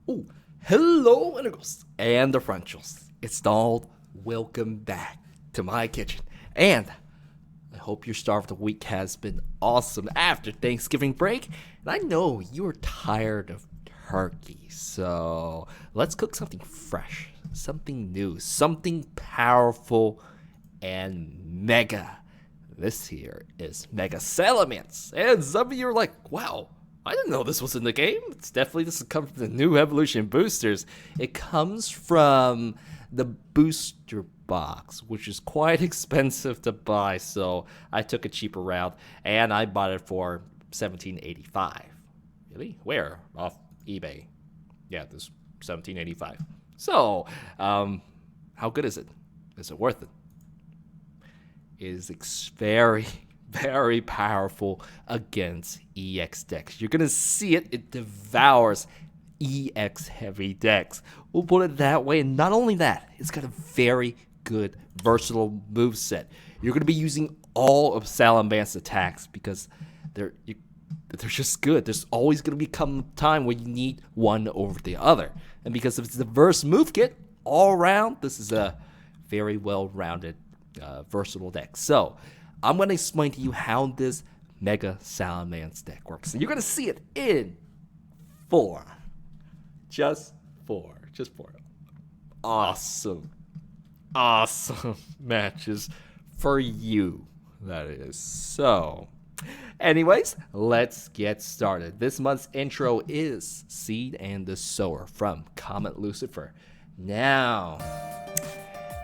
Oh, hello, integrals and differentials. It's Donald. Welcome back to my kitchen. And I hope your start of the week has been awesome after Thanksgiving break. And I know you're tired of turkey, so let's cook something fresh, something new, something powerful and mega. This here is Mega Salamence. And some of you are like, wow, I didn't know this was in the game. It's definitely, this comes from the new evolution boosters. It comes from the booster box, which is quite expensive to buy, so I took a cheaper route and I bought it for $17.85. Really? Where? Off eBay. Yeah, this $17.85. So, how good is it? Is it worth it? It is very powerful against EX decks. You're gonna see it. It devours EX heavy decks. We'll put it that way. And not only that, it's got a very good versatile moveset. You're gonna be using all of Salamance's attacks because they're just good. There's always gonna become a time where you need one over the other. And because of its diverse move kit all around, this is a very well-rounded, versatile deck. So I'm going to explain to you how this Mega Salamence deck works. And you're going to see it in just four awesome matches for you, that is. So, anyways, let's get started. This month's intro is Seed and the Sower from Comet Lucifer. Now,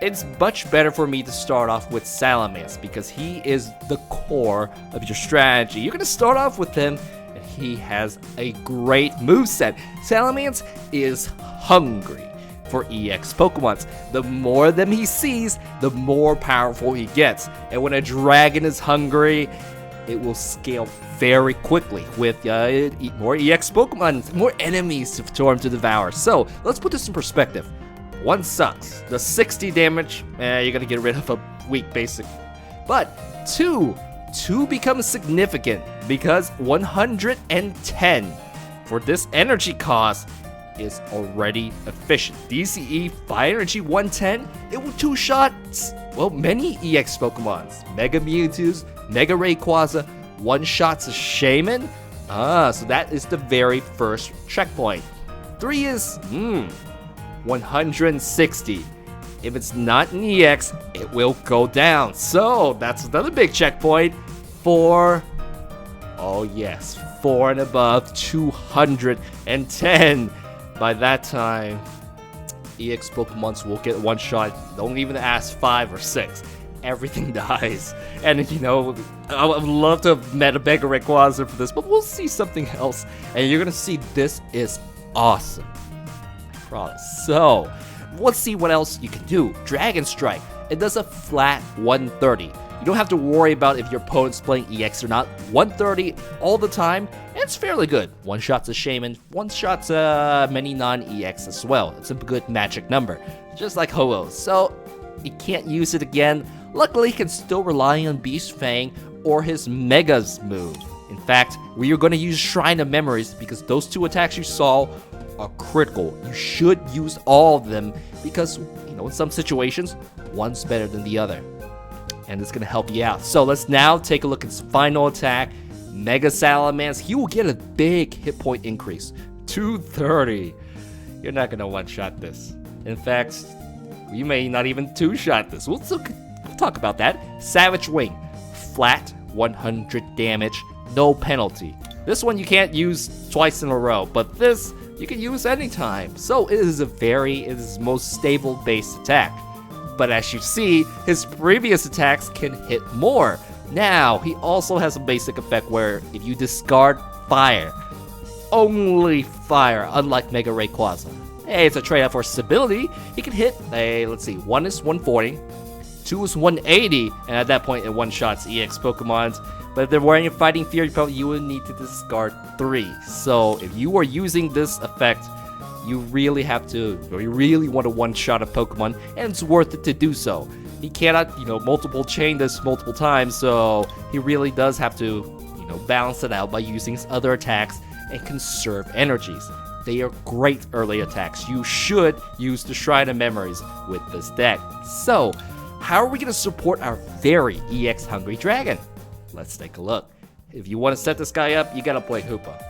it's much better for me to start off with Salamence because he is the core of your strategy. You're going to start off with him, and he has a great moveset. Salamence is hungry for EX Pokemons. The more of them he sees, the more powerful he gets. And when a dragon is hungry, it will scale very quickly with more EX Pokemon, more enemies for him to devour. So let's put this in perspective. One sucks. The 60 damage, you're gonna get rid of a weak basic. But two becomes significant because 110 for this energy cost is already efficient. DCE 5 energy 110, it will two-shot, well, many EX Pokemons. Mega Mewtwo's, Mega Rayquaza, one-shots a Shaman. So that is the very first checkpoint. 3 is, 160. If it's not an EX, it will go down. So that's another big checkpoint. 4, oh yes, 4 and above, 210. By that time, EX Pokemons will get one shot. Don't even ask 5 or 6. Everything dies. And you know, I would love to have met a Mega Rayquaza for this, but we'll see something else. And you're gonna see this is awesome. So, let's see what else you can do. Dragon Strike. It does a flat 130. You don't have to worry about if your opponent's playing EX or not. 130 all the time, and it's fairly good. One shot's a Shaman, one shot's many non-EX as well. It's a good magic number, just like Ho-Oh. So, you can't use it again. Luckily, you can still rely on Beast Fang or his Megas move. In fact, we are going to use Shrine of Memories because those two attacks you saw are critical. You should use all of them because, you know, in some situations, one's better than the other. And it's going to help you out. So let's now take a look at his final attack. Mega Salamence. He will get a big hit point increase. 230. You're not going to one-shot this. In fact, you may not even two-shot this. We'll talk about that. Savage Wing. Flat 100 damage. No penalty. This one you can't use twice in a row. But this you can use anytime. So it is his most stable base attack. But as you see, his previous attacks can hit more. Now, he also has a basic effect where if you discard fire, only fire, unlike Mega Rayquaza. Hey, it's a trade-off for stability. He can hit, let's see, 1 is 140, 2 is 180, and at that point it one-shots EX Pokemons. But if they're wearing a Fighting Fury, you would need to discard 3. So if you are using this effect, you really want to one-shot a Pokemon, and it's worth it to do so. He cannot, multiple chain this multiple times, so he really does have to, balance it out by using his other attacks and conserve energies. They are great early attacks. You should use the Shrine of Memories with this deck. So, how are we going to support our very EX hungry dragon? Let's take a look. If you want to set this guy up, you got to play Hoopa.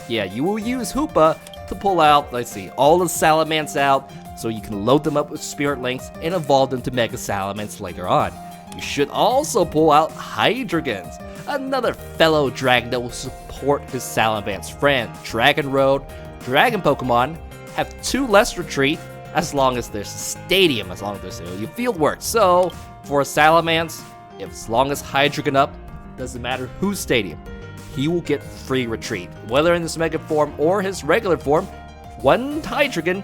Yeah, you will use Hoopa to pull out, let's see, all the Salamence out, so you can load them up with Spirit Links and evolve them to Mega Salamence later on. You should also pull out Hydreigons, another fellow dragon that will support his Salamence friend. Dragon Road, Dragon Pokemon have 2 less retreat as long as there's a stadium, as long as there's a field work. So, for a Salamence, as long as Hydreigon up, doesn't matter whose stadium, he will get free retreat. Whether in this Mega form or his regular form, 1 Hydreigon,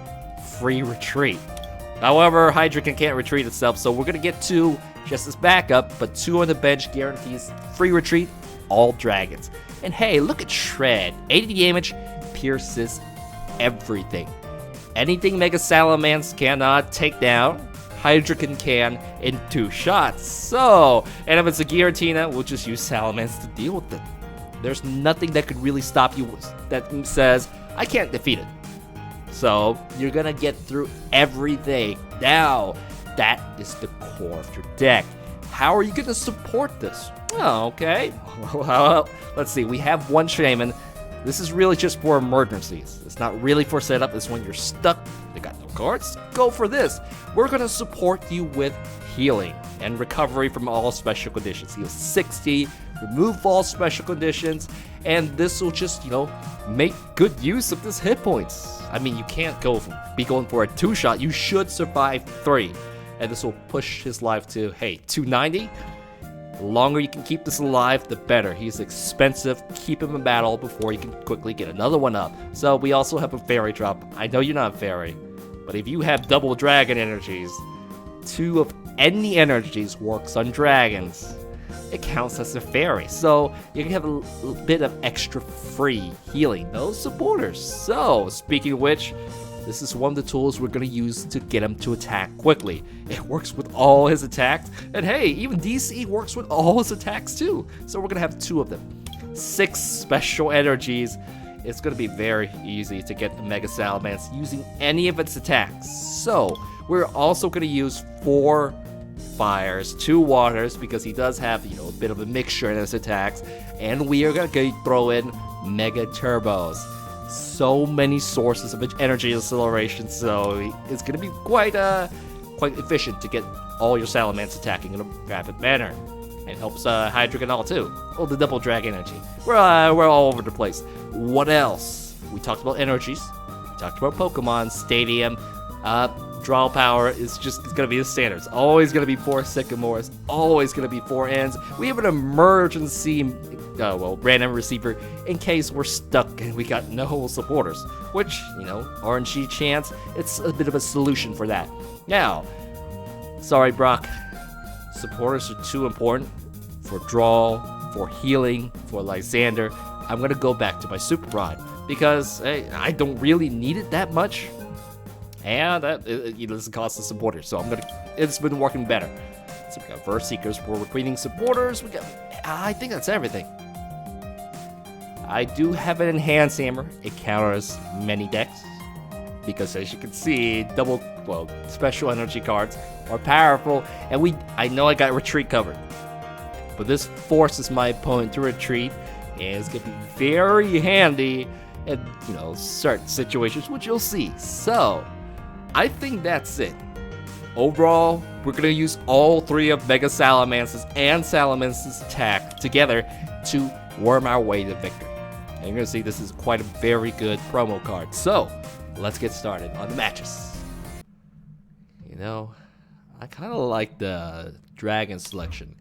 free retreat. However, Hydreigon can't retreat itself, so we're going to get 2 just as backup, but 2 on the bench guarantees free retreat, all dragons. And hey, look at Shred. 80 damage, pierces everything. Anything Mega Salamence cannot take down, Hydreigon can in 2 shots. So, and if it's a Giratina, we'll just use Salamence to deal with it. There's nothing that could really stop you that says, I can't defeat it. So, you're gonna get through everything. Now, that is the core of your deck. How are you gonna support this? Oh, okay. Well, let's see. We have 1 Shaman. This is really just for emergencies. It's not really for setup. It's when you're stuck, you got no cards, go for this. We're gonna support you with healing and recovery from all special conditions. Heal 60, remove all special conditions, and this will just, make good use of this hit points. I mean, you can't be going for a 2-shot. You should survive 3, and this will push his life to, hey, 290. The longer you can keep this alive, the better. He's expensive. Keep him in battle before you can quickly get another one up. So we also have a fairy drop. I know you're not a fairy, but if you have double dragon energies, 2 of any energies works on dragons. It counts as a fairy, so you can have a bit of extra free healing those supporters. So, speaking of which, this is one of the tools we're going to use to get him to attack quickly. It works with all his attacks, and hey, even DC works with all his attacks too. So we're going to have 2 of them. 6 special energies. It's going to be very easy to get the Mega Salamence using any of its attacks. So, we're also going to use 4 fires, 2 waters, because he does have, a bit of a mixture in his attacks, and we are going to throw in Mega Turbos. So many sources of energy acceleration, so it's going to be quite efficient to get all your Salamence attacking in a rapid manner. It helps Hydreigon all too. Oh, the double drag energy. We're all over the place. What else? We talked about energies. We talked about Pokemon, Stadium. Draw power is just going to be the standard. It's always going to be 4 Sycamores. Always going to be 4 Ends. We have an emergency, random receiver in case we're stuck and we got no supporters. Which, RNG chance, it's a bit of a solution for that. Now, sorry, Brock. Supporters are too important for draw, for healing, for Lysander. I'm going to go back to my Super Rod because I don't really need it that much. And it doesn't cost the supporters, so it's been working better. So we got Verse Seekers for recruiting supporters. I think that's everything. I do have an Enhanced Hammer. It counters many decks. Because as you can see, special energy cards are powerful. And I know I got retreat covered. But this forces my opponent to retreat. And it's going to be very handy in, certain situations, which you'll see. So, I think that's it. Overall, we're going to use all 3 of Mega Salamance's and Salamence's attack together to worm our way to victory. And you're going to see this is quite a very good promo card. So, let's get started on the matches. I kind of like the dragon selection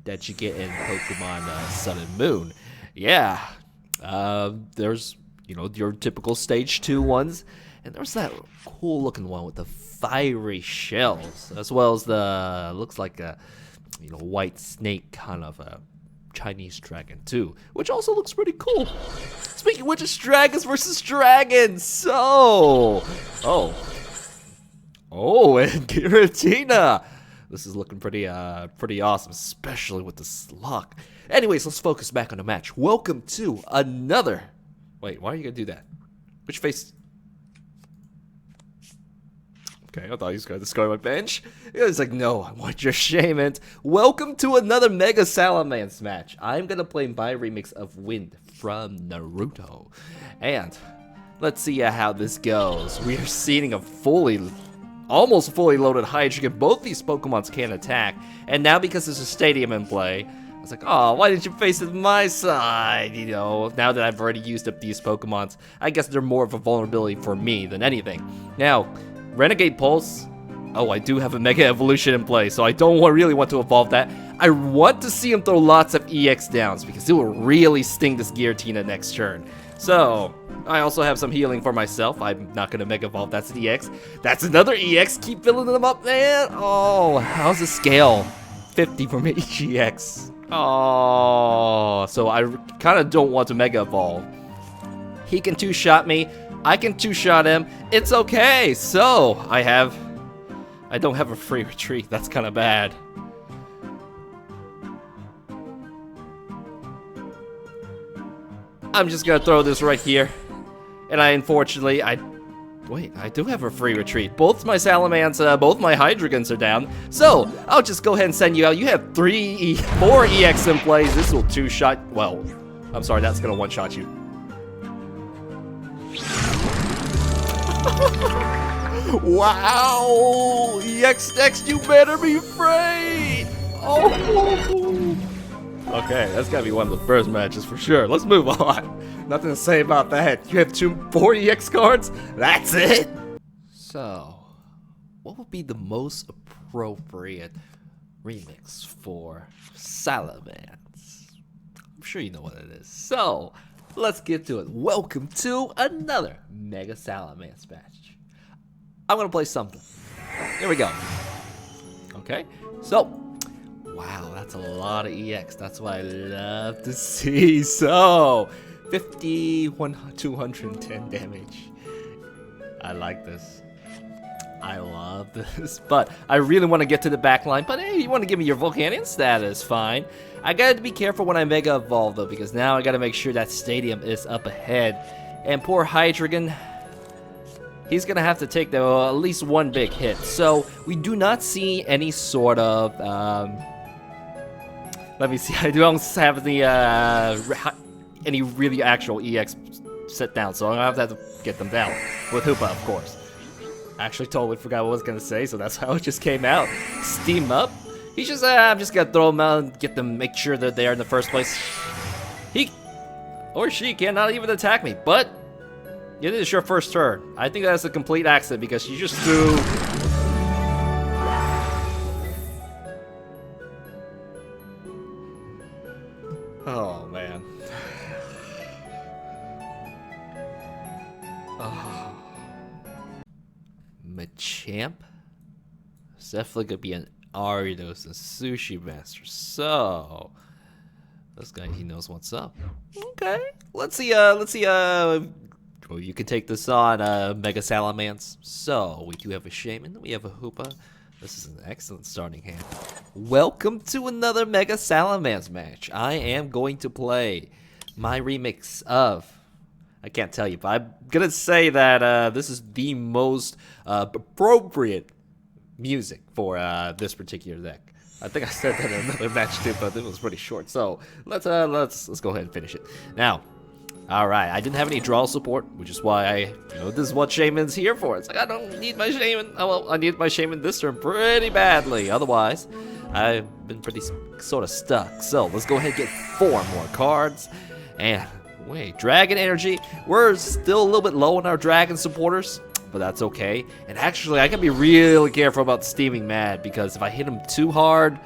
that you get in Pokemon Sun and Moon. Yeah, there's, your typical Stage 2 ones. And there's that cool looking one with the fiery shells, as well as looks like a, white snake kind of a Chinese dragon too, which also looks pretty cool. Speaking of which, it's dragons versus dragons. So, and Giratina. This is looking pretty awesome, especially with this lock. Anyways, let's focus back on the match. Welcome to another. Wait, why are you gonna do that? Which face? Okay, I thought he was going to discard my bench. He was like, no, I want your Shaman. Welcome to another Mega Salamence match. I'm going to play my remix of Wind from Naruto. And let's see how this goes. We are seeing a almost fully loaded Hydreigon. Both these Pokemons can attack. And now because there's a stadium in play, I was like, oh, why didn't you face it my side? You know, now that I've already used up these Pokemons, I guess they're more of a vulnerability for me than anything. Now, Renegade Pulse. Oh, I do have a Mega Evolution in play, so I don't really want to evolve that. I want to see him throw lots of EX downs because it will really sting this Giratina next turn. So, I also have some healing for myself. I'm not going to Mega Evolve. That's an EX. That's another EX. Keep filling them up, man. Oh, how's the scale? 50 from each EX. Oh, so I kind of don't want to Mega Evolve. He can two-shot me. I can two-shot him. It's okay. So, I don't have a free retreat. That's kind of bad. I'm just gonna throw this right here. And unfortunately, wait, I do have a free retreat. Both my Salamence, both my Hydreigons are down. So, I'll just go ahead and send you out. You have 4 EX in plays. This will two-shot, well, I'm sorry, that's gonna one-shot you. Wow! EX next, you better be afraid! Oh! Okay, that's gotta be one of the first matches for sure. Let's move on. Nothing to say about that. You have 4 EX cards? That's it? So, what would be the most appropriate remix for Salamence? I'm sure you know what it is. So, let's get to it. Welcome to another Mega Salamence match. I'm gonna play something. Here we go. Okay, so, wow, that's a lot of EX. That's what I love to see. So, 210 damage. I like this. I love this. But I really want to get to the back line. But hey, you want to give me your Volcanion status? Fine. I gotta be careful when I Mega Evolve though, because now I gotta make sure that stadium is up ahead. And poor Hydreigon, he's gonna have to take at least one big hit. So we do not see any sort of let me see. I don't have the any really actual EX set down, so I'm gonna have to get them down with Hoopa, of course. Actually, totally forgot what I was gonna say, so that's how it just came out. Steam up. He's just I'm just gonna throw them out and get them, make sure they're there in the first place. He or she cannot even attack me, but it is your first turn. I think that's a complete accident because you just threw. Oh man. Oh. Machamp? It's definitely gonna be an Aridos and Sushi Master. So this guy, he knows what's up. Okay. Let's see, well, you can take this on, Mega Salamence. So, we do have a Shaman, we have a Hoopa. This is an excellent starting hand. Welcome to another Mega Salamence match. I am going to play my remix of, I can't tell you, but I'm gonna say that this is the most appropriate music for this particular deck. I think I said that in another match too, but it was pretty short. So let's go ahead and finish it now. All right, I didn't have any draw support, which is why this is what Shaman's here for. It's like, I don't need my Shaman. Oh, well, I need my Shaman this turn pretty badly. Otherwise, I've been pretty sort of stuck. So let's go ahead and get 4 more cards. And wait, Dragon Energy. We're still a little bit low on our Dragon supporters, but that's okay. And actually, I gotta be really careful about Steaming Mad, because if I hit him too hard,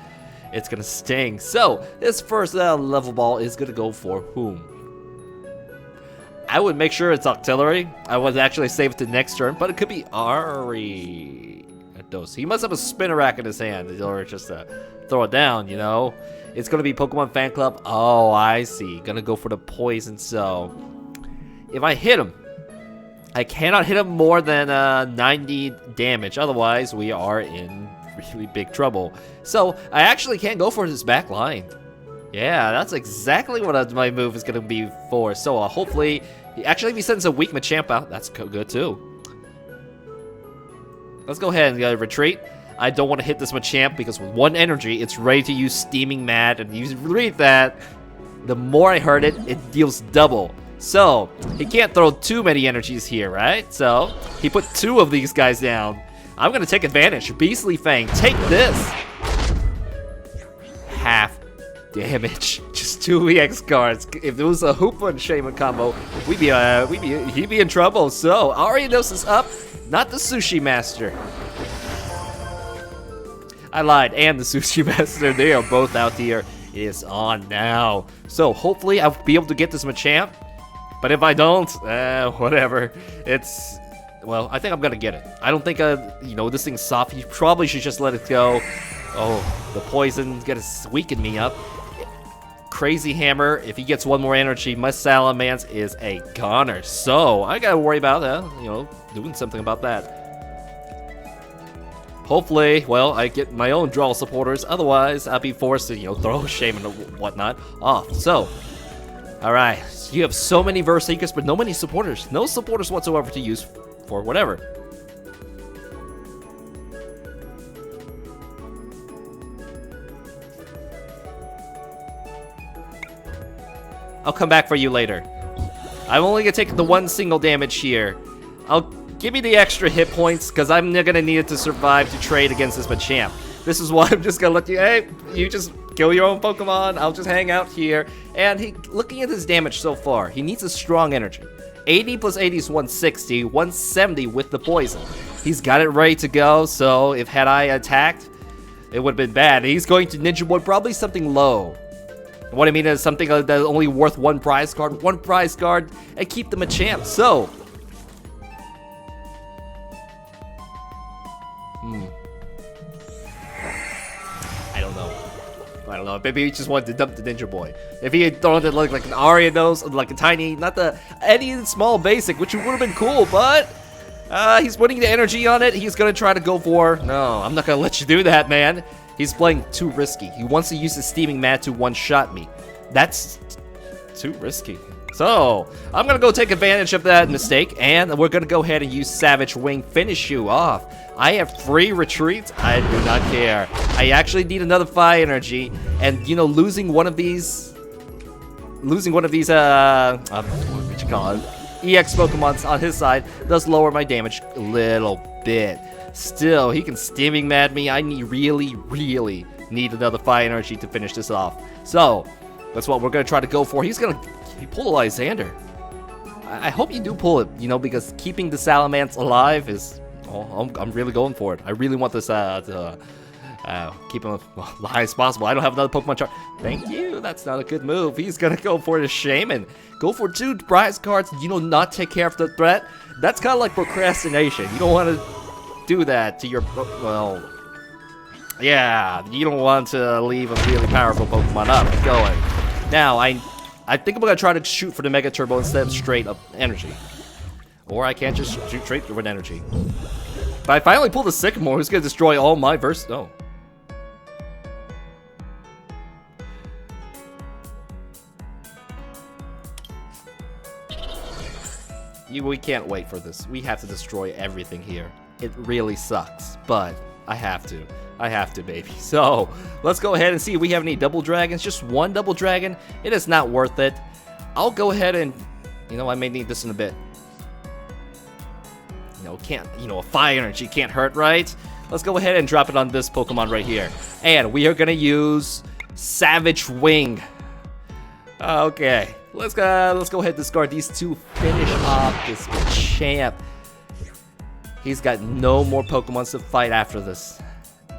it's gonna sting. So this first level ball is gonna go for whom? I would make sure it's Octillery. I would actually save it to next turn, but it could be Aridos. He must have a Spinnerack in his hand, or just throw it down, you know? It's gonna be Pokemon Fan Club. Oh, I see. Gonna go for the poison. So if I hit him, I cannot hit him more than 90 damage. Otherwise, we are in really big trouble. So I actually can't go for his back line. Yeah, that's exactly what my move is gonna be for. So hopefully Actually, if he sends a weak Machamp out, that's good too. Let's go ahead and retreat. I don't want to hit this Machamp because with 1 energy, it's ready to use Steaming Mad, and you read that. The more I hurt it, it deals double. So, he can't throw too many energies here, right? So, he put 2 of these guys down. I'm going to take advantage. Beastly Fang, take this. Half damage. Just 2 EX cards. If it was a Hoopa and Shaman combo, he'd be in trouble. So, Ariados is up, not the Sushi Master. I lied, and the Sushi Master, they are both out here. It is on now. So, hopefully, I'll be able to get this Machamp. But if I don't, whatever. It's, well, I think I'm gonna get it. I don't think, you know, this thing's soft. You probably should just let it go. Oh, the poison's gonna weaken me up. Crazy Hammer, if he gets 1 more energy, my Salamence is a goner. So, I gotta worry about that, you know, doing something about that. Hopefully, well, I get my own draw supporters. Otherwise, I'll be forced to, you know, throw Shaman and whatnot off. So, alright. You have so many Verse Seekers, but no many supporters. No supporters whatsoever to use for whatever. I'll come back for you later. I'm only gonna take the 1 single damage here. Give me the extra hit points, because I'm gonna need it to survive to trade against this Machamp. This is why I'm just gonna let you, hey, you just kill your own Pokemon, I'll just hang out here. And looking at his damage so far, he needs a strong energy. 80 plus 80 is 160, 170 with the poison. He's got it ready to go, so if had I attacked, it would have been bad. He's going to Ninja Boy, probably something low. What I mean is something that's only worth 1 prize card, and keep the Machamp. So, I don't know. Maybe he just wanted to dump the Ninja Boy. If he had thrown it like an Ariados, like a tiny, not any small basic, which would have been cool, but he's putting the energy on it. He's gonna try to go for. No, I'm not gonna let you do that, man. He's playing too risky. He wants to use his Steaming Mad to one-shot me. That's too risky. So, I'm gonna go take advantage of that mistake, and we're gonna go ahead and use Savage Wing, finish you off. I have 3 retreats, I do not care. I actually need another Fire Energy, and you know, losing one of these, what you call it, EX Pokemons on his side does lower my damage a little bit. Still, he can Steaming Mad me. I really need another Fire Energy to finish this off. So, that's what we're gonna try to go for. He pulled a Lysander. I hope you do pull it, you know, because keeping the Salamence alive is, I'm really going for it. I really want this to keep him as high as possible. I don't have another Pokemon chart. Thank you. That's not a good move. He's gonna go for the Shaman. Go for 2 prize cards. You know, not take care of the threat. That's kind of like procrastination. You don't want to do that to your, well, yeah. You don't want to leave a really powerful Pokemon up and going. Now, I think I'm gonna try to shoot for the Mega Turbo instead of straight up energy. Or I can't just shoot straight with energy. But I finally pulled a Sycamore who's gonna destroy all my no. We can't wait for this. We have to destroy everything here. It really sucks, but I have to. I have to, baby. So, let's go ahead and see if we have any double dragons. Just 1 double dragon. It is not worth it. I'll go ahead and, you know, I may need this in a bit. A Fire Energy can't hurt, right? Let's go ahead and drop it on this Pokemon right here. And we are gonna use Savage Wing. Okay. Let's go ahead and discard these 2. Finish off this champ. He's got no more Pokemon to fight after this.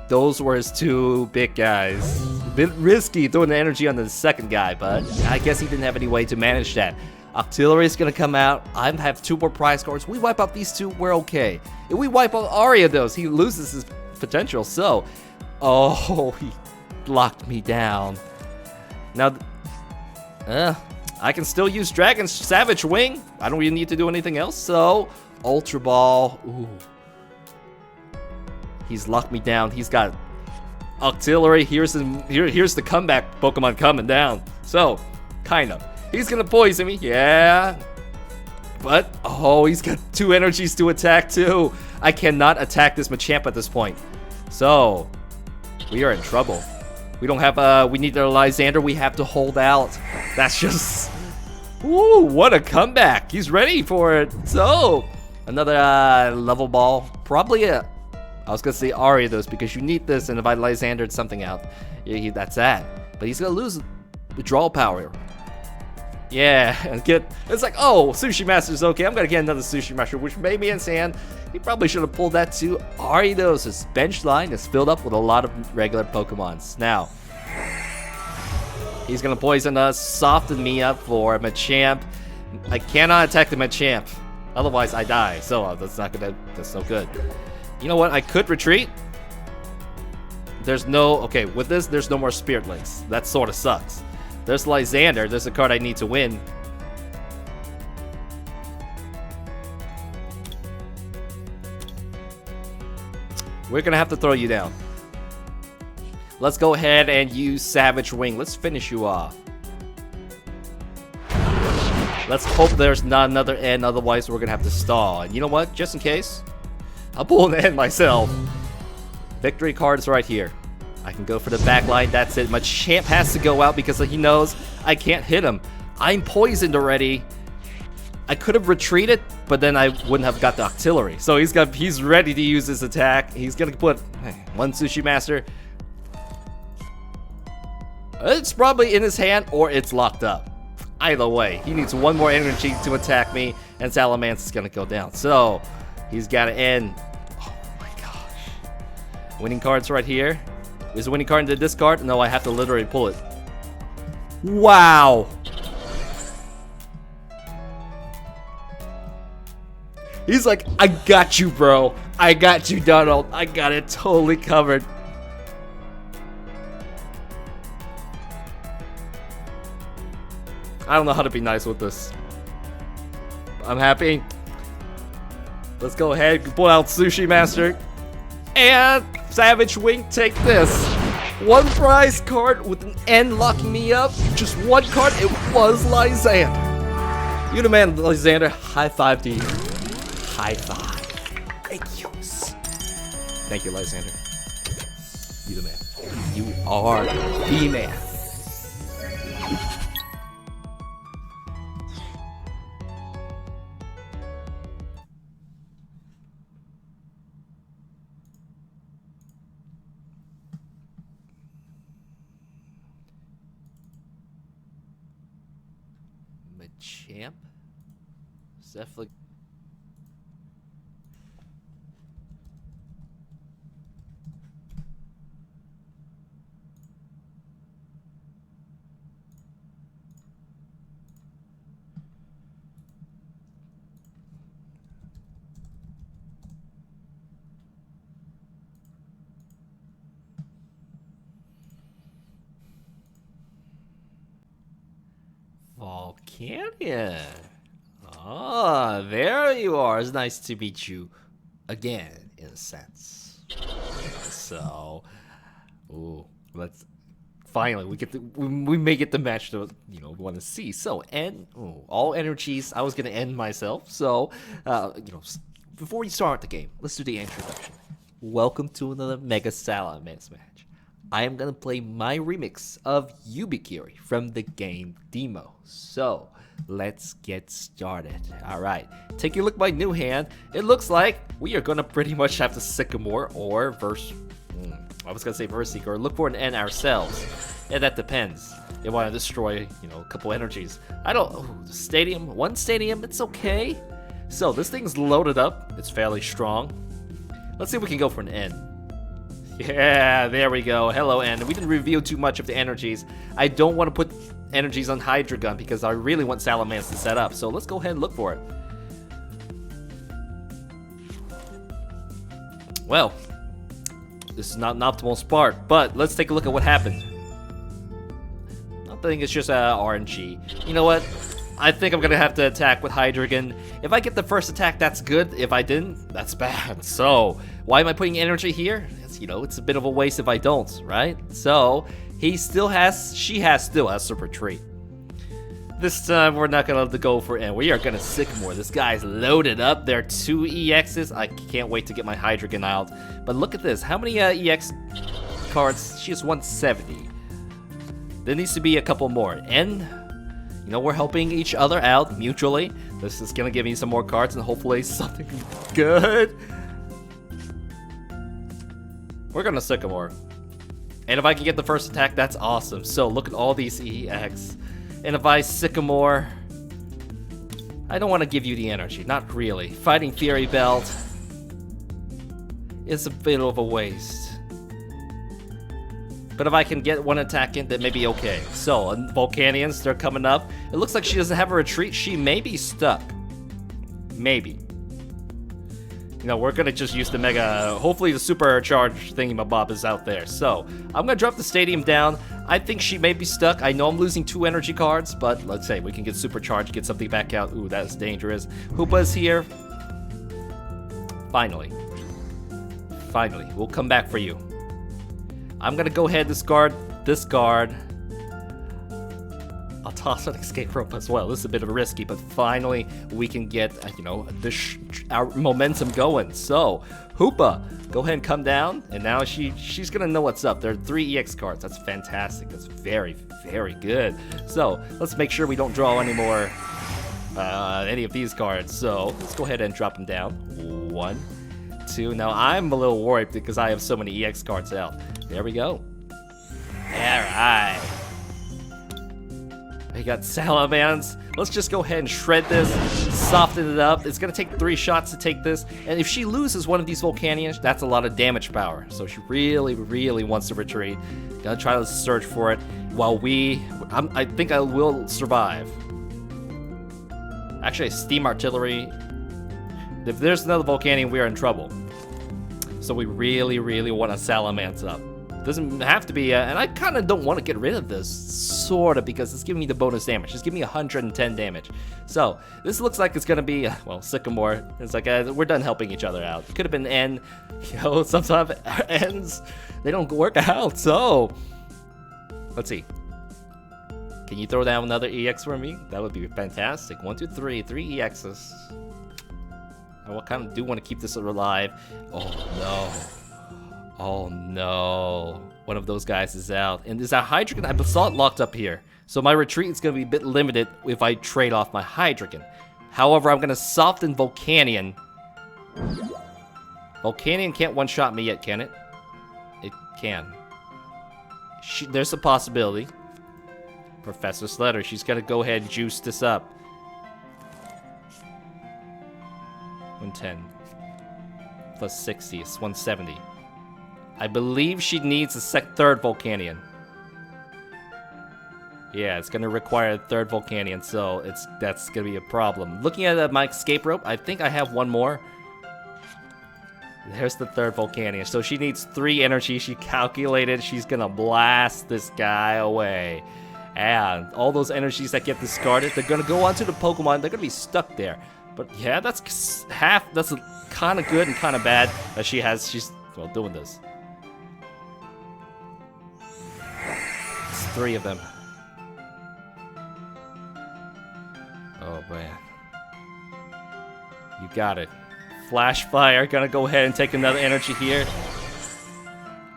Those were his 2 big guys. A bit risky throwing the energy on the second guy, but I guess he didn't have any way to manage that. Octillery is gonna come out. I have 2 more prize cards. We wipe out these 2, we're okay. If we wipe out Ariados, he loses his potential. So, oh, he locked me down. Now, I can still use Dragon's Savage Wing. I don't really need to do anything else. So, Ultra Ball. Ooh. He's locked me down. He's got Octillery. Here's the comeback Pokemon coming down. So, kind of. He's gonna poison me. Yeah. But, oh, he's got 2 energies to attack too. I cannot attack this Machamp at this point. So, we are in trouble. We don't have, we need the Lysander. We have to hold out. That's just, woo, what a comeback. He's ready for it. So, another level ball. Probably I was going to say Ariados because you need this, and if I Lysandered something out, that's that. But he's going to lose withdrawal power. Yeah, and it's like, oh, Sushi Master's okay. I'm going to get another Sushi Master, which made me insane. He probably should have pulled that too. Ariados' bench line is filled up with a lot of regular Pokemons. Now, he's going to poison us, soften me up for Machamp. I cannot attack the Machamp. Otherwise, I die. So that's no good. You know what? I could retreat. Okay, with this, there's no more Spirit Links. That sort of sucks. There's Lysander. There's a card I need to win. We're gonna have to throw you down. Let's go ahead and use Savage Wing. Let's finish you off. Let's hope there's not another N, otherwise we're gonna have to stall. And you know what? Just in case, I'll pull an N myself. Victory card is right here. I can go for the back line, that's it. Machamp has to go out because he knows I can't hit him. I'm poisoned already. I could have retreated, but then I wouldn't have got the Octillery. So he's ready to use his attack. He's gonna put one Sushi Master. It's probably in his hand or it's locked up. Either way, he needs one more energy to attack me, and Salamence is gonna go down. So he's gotta end. Oh my gosh. Winning cards right here. Is the winning card in the discard? No, I have to literally pull it. Wow. He's like, I got you, bro. I got you, Donald. I got it totally covered. I don't know how to be nice with this. I'm happy. Let's go ahead, pull out Sushi Master. And Savage Wing, take this. One prize card with an N locking me up. Just one card, it was Lysander. You the man, Lysander. High five to you. High five. Thank you. Thank you, Lysander. You the man. You are the man. Machamp? Definitely. Volcanion. Ah, there you are. It's nice to meet you again, in a sense. So, ooh, let's finally we may get the match that we want to see. So, all energies. I was gonna end myself. So, before we start the game, let's do the introduction. Welcome to another Mega Salamence match. I am gonna play my remix of Ubikiri from the game demo. So let's get started. Alright, take a look at my new hand. It looks like we are gonna pretty much have to Sycamore or I was gonna say Verseeker, or look for an N ourselves. Yeah, that depends. They want to destroy, a couple energies. The stadium, one stadium, it's okay. So this thing's loaded up, it's fairly strong. Let's see if we can go for an N. Yeah, there we go. Hello, N. We didn't reveal too much of the energies. I don't want to put energies on Hydra Gun because I really want Salamence to set up. So let's go ahead and look for it. Well, this is not an optimal spot, but let's take a look at what happened. I think it's just RNG. You know what? I think I'm going to have to attack with Hydreigon. If I get the first attack, that's good. If I didn't, that's bad. So, why am I putting energy here? It's a bit of a waste if I don't, right? So, she still has to retreat. This time we're not gonna go for it. We are gonna Sycamore. This guy's loaded up. There are 2 EXs. I can't wait to get my Hydreigon out. But look at this. How many EX cards? She has 170. There needs to be a couple more. And you know, we're helping each other out mutually. This is gonna give me some more cards and hopefully something good. We're gonna Sycamore. And if I can get the first attack, that's awesome. So look at all these EX. And if I Sycamore, I don't want to give you the energy. Not really. Fighting Fury Belt is a bit of a waste. But if I can get one attack in, that may be okay. So, Volcanions, they're coming up. It looks like she doesn't have a retreat. She may be stuck. Maybe. You know, we're gonna just use the Mega. Hopefully the supercharged thingy-mabob is out there. So, I'm gonna drop the stadium down. I think she may be stuck. I know I'm losing 2 energy cards, but let's say we can get supercharged, get something back out. Ooh, that's dangerous. Hoopa's here. Finally. Finally, we'll come back for you. I'm gonna go ahead and discard this card. I'll toss an escape rope as well. This is a bit of a risky, but finally we can get, you know, our momentum going. So, Hoopa, go ahead and come down, and now she's gonna know what's up. There are 3 EX cards. That's fantastic. That's very, very good. So, let's make sure we don't draw any more, any of these cards. So, let's go ahead and drop them down. 1, 2. Now, I'm a little worried because I have so many EX cards out. There we go. Alright. We got Salamence. Let's just go ahead and shred this, soften it up. It's gonna take 3 shots to take this, and if she loses one of these Volcanions, that's a lot of damage power. So she really, really wants to retreat. Gonna try to search for it while I think I will survive. Actually, Steam Artillery. If there's another Volcanion, we are in trouble. So we really, really want to Salamence up. Doesn't have to be, and I kind of don't want to get rid of this, sort of, because it's giving me the bonus damage. It's giving me 110 damage. So, this looks like it's going to be, well, Sycamore. It's like, we're done helping each other out. It could have been N. You know, sometimes N's, they don't work out. So, let's see. Can you throw down another EX for me? That would be fantastic. 1, 2, 3. 3 EXs. I kind of do want to keep this alive. Oh, no. Oh no, one of those guys is out. And there's a Hydreigon. I saw it locked up here. So my retreat is going to be a bit limited if I trade off my Hydreigon. However, I'm going to soften Volcanion. Volcanion can't one-shot me yet, can it? It can. There's a possibility. Professor Slater, she's going to go ahead and juice this up. 110. Plus 60 is 170. I believe she needs a third Volcanion. Yeah, it's gonna require a third Volcanion, so that's gonna be a problem. Looking at my escape rope, I think I have one more. There's the third Volcanion. So she needs 3 energy. She calculated she's gonna blast this guy away. And all those energies that get discarded, they're gonna go onto the Pokemon. They're gonna be stuck there. But yeah, that's kind of good and kind of bad that she's well doing this. 3 of them. Oh man. You got it. Flash Fire, gonna go ahead and take another energy here.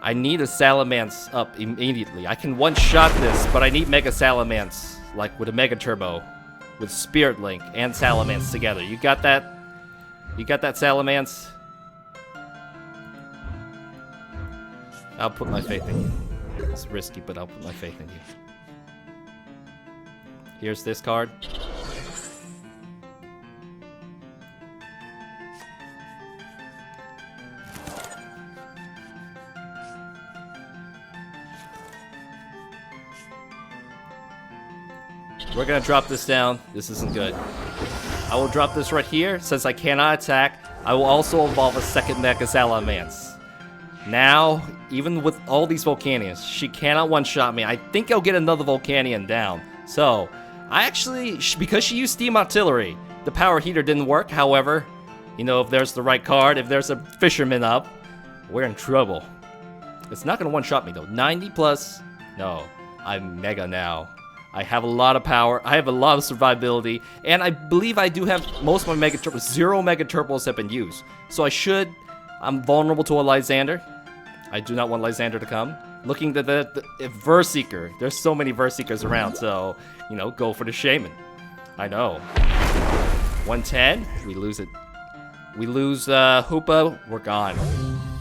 I need a Salamence up immediately. I can one-shot this, but I need Mega Salamence, like with a Mega Turbo, with Spirit Link and Salamence together. You got that? You got that, Salamence? I'll put my faith in you. It's risky, but I'll put my faith in you. Here's this card. We're gonna drop this down. This isn't good. I will drop this right here. Since I cannot attack, I will also evolve a second Mega Salamence. Now, even with all these Volcanions, she cannot one-shot me. I think I'll get another Volcanion down. So, I actually, because she used Steam Artillery, the Power Heater didn't work. However, you know, if there's the right card, if there's a Fisherman up, we're in trouble. It's not going to one-shot me, though. 90 plus. No, I'm Mega now. I have a lot of power. I have a lot of survivability. And I believe I do have most of my Mega Turbos. 0 Mega Turbos have been used. So I'm vulnerable to a Lysander. I do not want Lysander to come. Looking at the Verse Seeker. There's so many Verse Seekers around. So, you know, go for the Shaman. I know. 110. We lose it. We lose Hoopa. We're gone.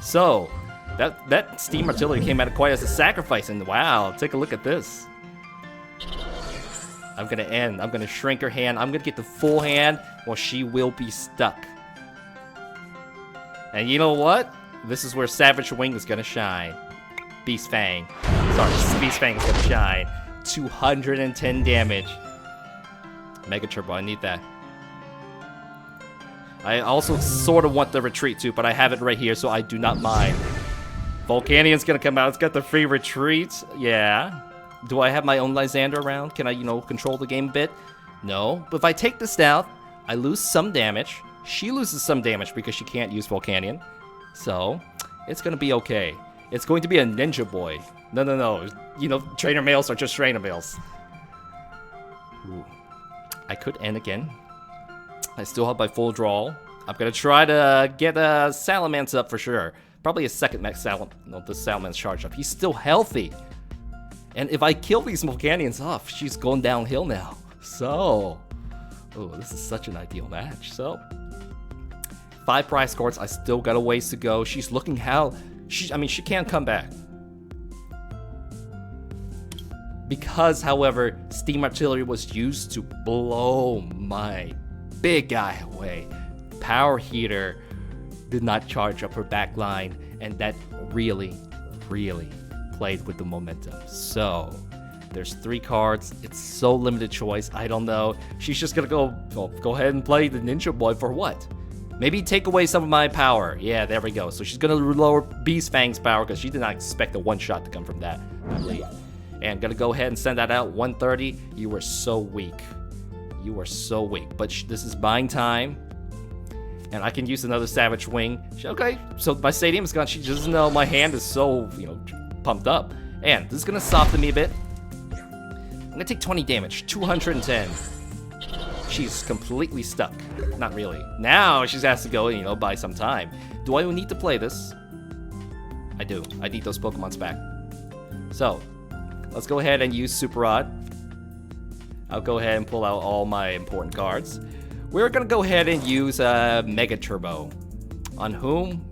So, that Steam Artillery came out quite as a sacrifice. And wow, take a look at this. I'm gonna end. I'm gonna shrink her hand. I'm gonna get the full hand, or she will be stuck. And you know what? This is where Savage Wing is gonna shine. Beast Fang. Sorry, Beast Fang is gonna shine. 210 damage. Mega Turbo, I need that. I also sort of want the retreat too, but I have it right here, so I do not mind. Volcanion's gonna come out. It's got the free retreats. Yeah. Do I have my own Lysander around? Can I, you know, control the game a bit? No. But if I take this down, I lose some damage. She loses some damage because she can't use Volcanion. So, it's gonna be okay. It's going to be a Ninja Boy. No. You know, trainer males are just trainer males. Ooh. I could end again. I still have my full draw. I'm gonna try to get a Salamence up for sure. Probably a second max the Salamence charge up. He's still healthy. And if I kill these Volcanions off, she's going downhill now. So, oh, this is such an ideal match. So, 5 prize cards. I still got a ways to go. She's looking how she can't come back. Because, however, Steam Artillery was used to blow my big guy away. Power Heater did not charge up her back line, and that really played with the momentum. So, there's 3 cards. It's so limited choice. I don't know. She's just gonna go ahead and play the Ninja Boy for what? Maybe take away some of my power. Yeah, there we go. So she's gonna lower Beast Fang's power because she did not expect a one-shot to come from that, I believe. And gonna go ahead and send that out. 130. You were so weak. You are so weak. But this is buying time. And I can use another Savage Wing. Okay, so my Stadium is gone. She doesn't know my hand is so, you know, pumped up. And this is gonna soften me a bit. I'm gonna take 20 damage. 210. She's completely stuck. Not really. Now she has to go, you know, buy some time. Do I need to play this? I do. I need those Pokemons back. So, let's go ahead and use Super Rod. I'll go ahead and pull out all my important cards. We're gonna go ahead and use Mega Turbo. On whom?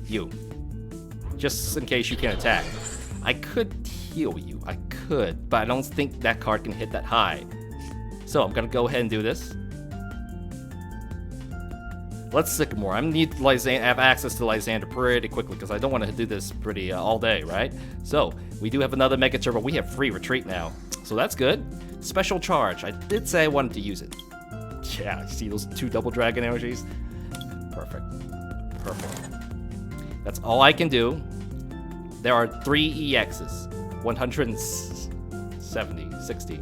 You. Just in case you can attack. I could heal you. I could, but I don't think that card can hit that high. So I'm gonna go ahead and do this. Let's Sycamore. I need have access to Lysander pretty quickly because I don't want to do this pretty all day, right? So we do have another Mega Turbo. We have free retreat now, so that's good. Special charge. I did say I wanted to use it. Yeah, see those 2 double dragon energies? Perfect. That's all I can do. There are 3 EXs. 170, 60.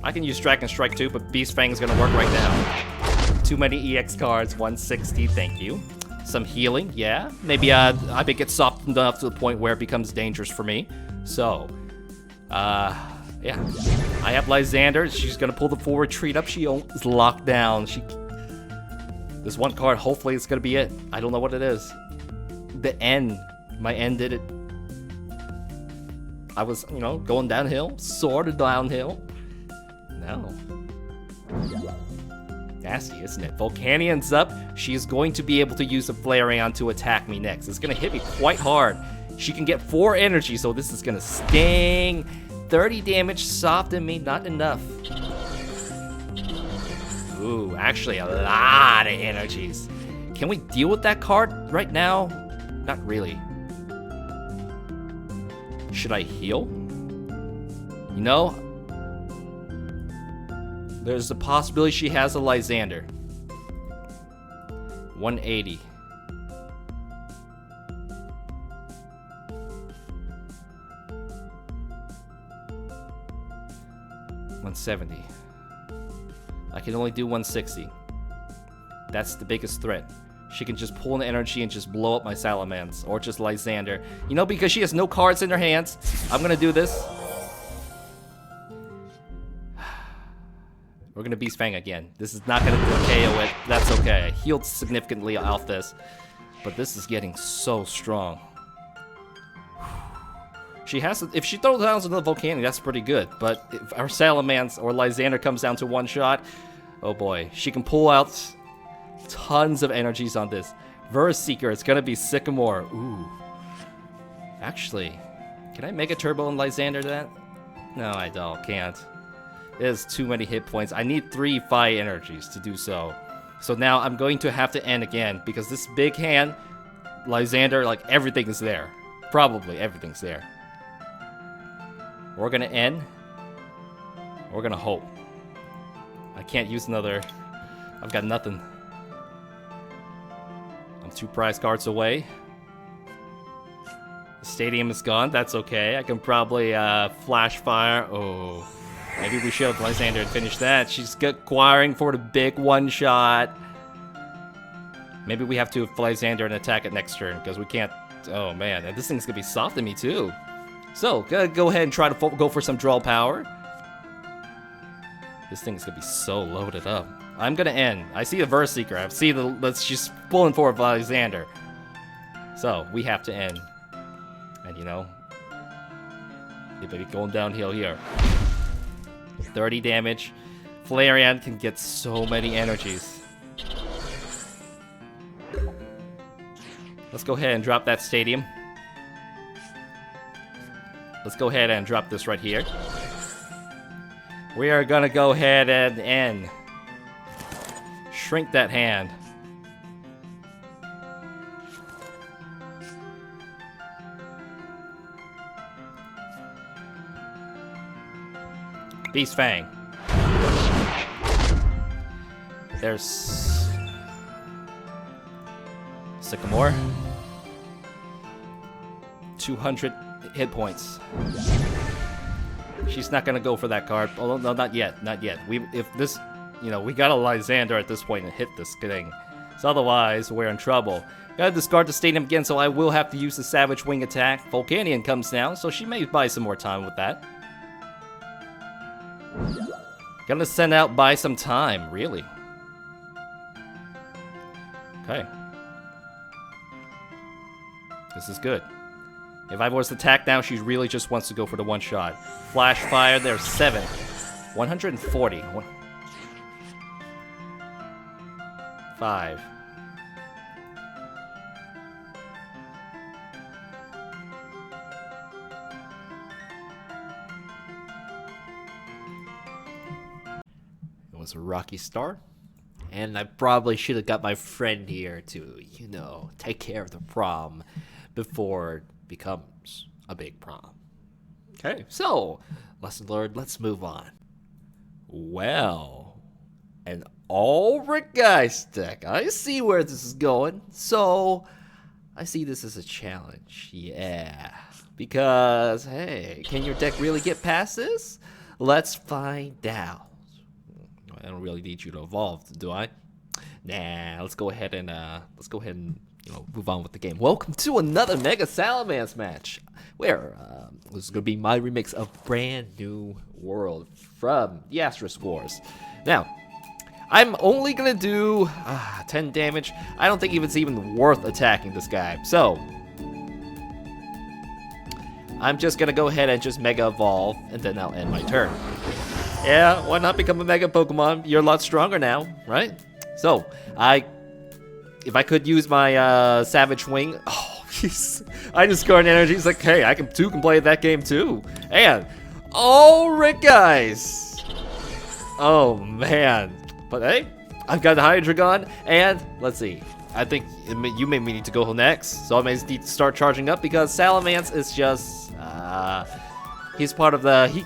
I can use Dragon Strike too, but Beast Fang is gonna work right now. Too many EX cards, 160, thank you. Some healing, yeah. Maybe I may get softened enough to the point where it becomes dangerous for me. So, yeah. I have Lysander. She's gonna pull the full retreat up. She is locked down. This one card, hopefully it's gonna be it. I don't know what it is. The N. My N did it. I was, you know, going downhill. Sort of downhill. No. Nasty, isn't it? Volcanion's up. She's going to be able to use a Flareon to attack me next. It's gonna hit me quite hard. She can get 4 energy, so this is gonna sting. 30 damage, soften me, not enough. Ooh, actually a lot of energies. Can we deal with that card right now? Not really. Should I heal? You know, there's a possibility she has a Lysander. 180. $170. I can only do 160. That's the biggest threat. She can just pull an energy and just blow up my Salamence, or just Lysander. You know, because she has no cards in her hands, I'm gonna do this. We're gonna Beast Fang again. This is not gonna KO it. That's okay. I healed significantly off this. But this is getting so strong. She has to, if she throws down another Volcanion, that's pretty good. But if our Salamence or Lysander comes down to one shot, oh boy. She can pull out tons of energies on this. Verse Seeker, it's gonna be Sycamore. Ooh. Actually, can I Mega Turbo and Lysander that? No, I don't. Can't. There's too many hit points. I need 3 Fire energies to do so. So now I'm going to have to end again because this big hand, Lysander, like everything is there. Probably everything's there. We're gonna end. We're gonna hope. I can't use another. I've got nothing. I'm 2 prize cards away. The stadium is gone. That's okay. I can probably flash fire. Oh. Maybe we should have Lysander and finish that. She's acquiring for the big one shot. Maybe we have to Lysander and attack it next turn because we can't. Oh man, and this thing's gonna be soft to me too. So, gotta go ahead and try to go for some draw power. This thing's gonna be so loaded up. I'm gonna end. I see the Verse Seeker. I see she's pulling for Lysander. So, we have to end. And you know, it'll be going downhill here. 30 damage. Flareon can get so many energies. Let's go ahead and drop that stadium. Let's go ahead and drop this right here. We are gonna go ahead and end. Shrink that hand. Beast Fang. There's Sycamore. 200 hit points. She's not gonna go for that card. Oh no, not yet, not yet. If this, you know, we got a Lysander at this point and hit this thing. So otherwise, we're in trouble. Gotta discard the stadium again, so I will have to use the Savage Wing attack. Volcanion comes down, so she may buy some more time with that. Gonna send out buy some time, really. Okay. This is good. If I was to attack now, she really just wants to go for the one shot. Flash fire, there's 7. 140. 5. It was a rocky start. And I probably should have got my friend here to, you know, take care of the problem before it becomes a big problem. Okay, so, lesson learned, let's move on. Well, an all Regice deck. I see where this is going. So, I see this as a challenge. Yeah. Because, hey, can your deck really get past this? Let's find out. I don't really need you to evolve, do I? Nah, let's go ahead and you know, move on with the game. Welcome to another Mega Salamence match, where this is gonna be my remix of Brand New World from the Asterisk Wars. Now, I'm only gonna do 10 damage. I don't think it's even worth attacking this guy. So, I'm just gonna go ahead and just Mega Evolve, and then I'll end my turn. Yeah, why not become a Mega Pokemon? You're a lot stronger now, right? So, if I could use my Savage Wing, oh, jeez. I discard energy. It's like, hey, I can play that game too. And, oh, Regice. Oh, man. But hey, I've got the Hydreigon, and let's see. I think you may need to go next, so I may need to start charging up because Salamence is just, he's part of the,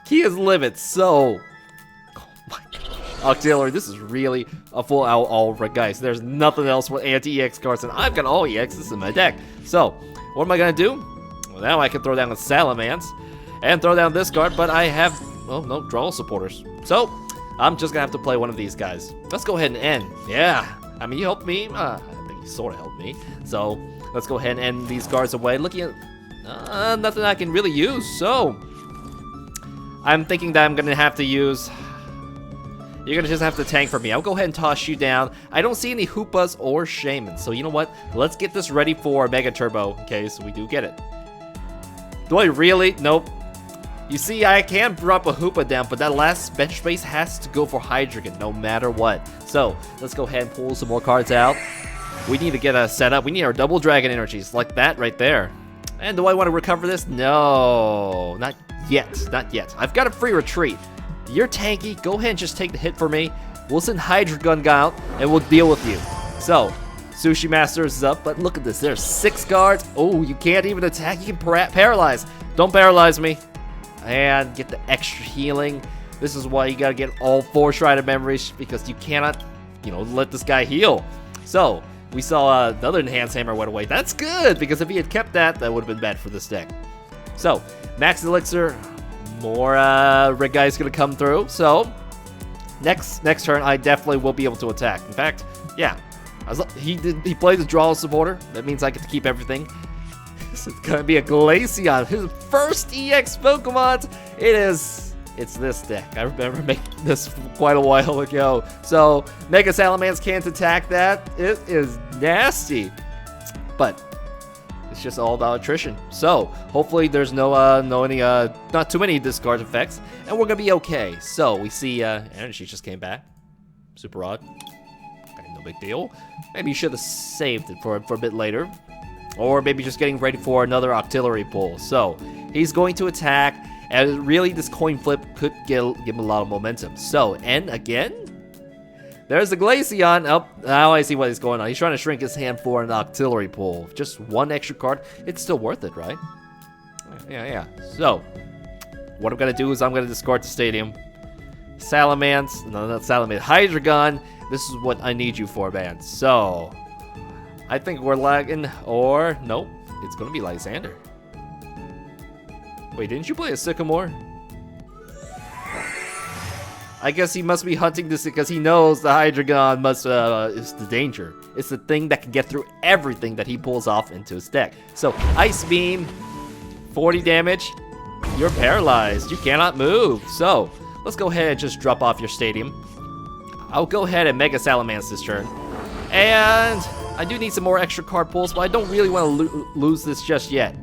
he has limits, so, oh my gosh. Auxiliary, this is really a full out all Regice. There's nothing else with anti-EX cards, and I've got all EXs in my deck. So, what am I gonna do? Well, now I can throw down a Salamence, and throw down this card, but I have, well, no draw supporters. So, I'm just gonna have to play one of these guys. Let's go ahead and end. Yeah, I mean, you helped me. I think you sort of helped me. So, let's go ahead and end these cards away. Looking at nothing I can really use, so I'm thinking that I'm gonna have to use, You're gonna just have to tank for me. I'll go ahead and toss you down. I don't see any Hoopas or Shamans, so you know what? Let's get this ready for Mega Turbo in case we do get it. Do I really? Nope. You see, I can drop a Hoopa down, but that last bench space has to go for Hydreigon no matter what. So, let's go ahead and pull some more cards out. We need to get a setup. We need our double dragon energies, like that right there. And do I want to recover this? No, not yet, not yet. I've got a free retreat. You're tanky, go ahead and just take the hit for me. We'll send Hydreigon out, and we'll deal with you. So, Sushi Master is up, but look at this. There's 6 guards. Oh, you can't even attack. You can paralyze. Don't paralyze me. And get the extra healing. This is why you gotta get all 4 Shrine of Memories, because you cannot, you know, let this guy heal. So, we saw another Enhanced Hammer went away. That's good, because if he had kept that, that would have been bad for this deck. So, Max Elixir, more Regice gonna come through. So, next turn, I definitely will be able to attack. In fact, yeah, he played the Draw Supporter. That means I get to keep everything. This is gonna be a Glaceon, his first EX Pokemon. It's this deck. I remember making this quite a while ago. So Mega Salamence can't attack that. It is nasty, but it's just all about attrition. So hopefully there's not too many discard effects, and we're gonna be okay. So we see Energy just came back. Super odd. Okay, no big deal. Maybe you should have saved it for a bit later. Or maybe just getting ready for another artillery pull. So, he's going to attack, and really this coin flip could give him a lot of momentum. So, and again, there's the Glaceon. Oh, now I see what he's going on. He's trying to shrink his hand for an artillery pull. Just 1 extra card. It's still worth it, right? Yeah. So, what I'm going to do is I'm going to discard the stadium. Salamence, no, not Salamence, Hydreigon. This is what I need you for, man. So, I think we're lagging, or nope, it's gonna be Lysander. Wait, didn't you play a Sycamore? I guess he must be hunting this because he knows the Hydreigon is the danger. It's the thing that can get through everything that he pulls off into his deck. So, Ice Beam, 40 damage, you're paralyzed, you cannot move. So, let's go ahead and just drop off your stadium. I'll go ahead and Mega Salamence this turn. And I do need some more extra card pulls, but I don't really want to lose this just yet.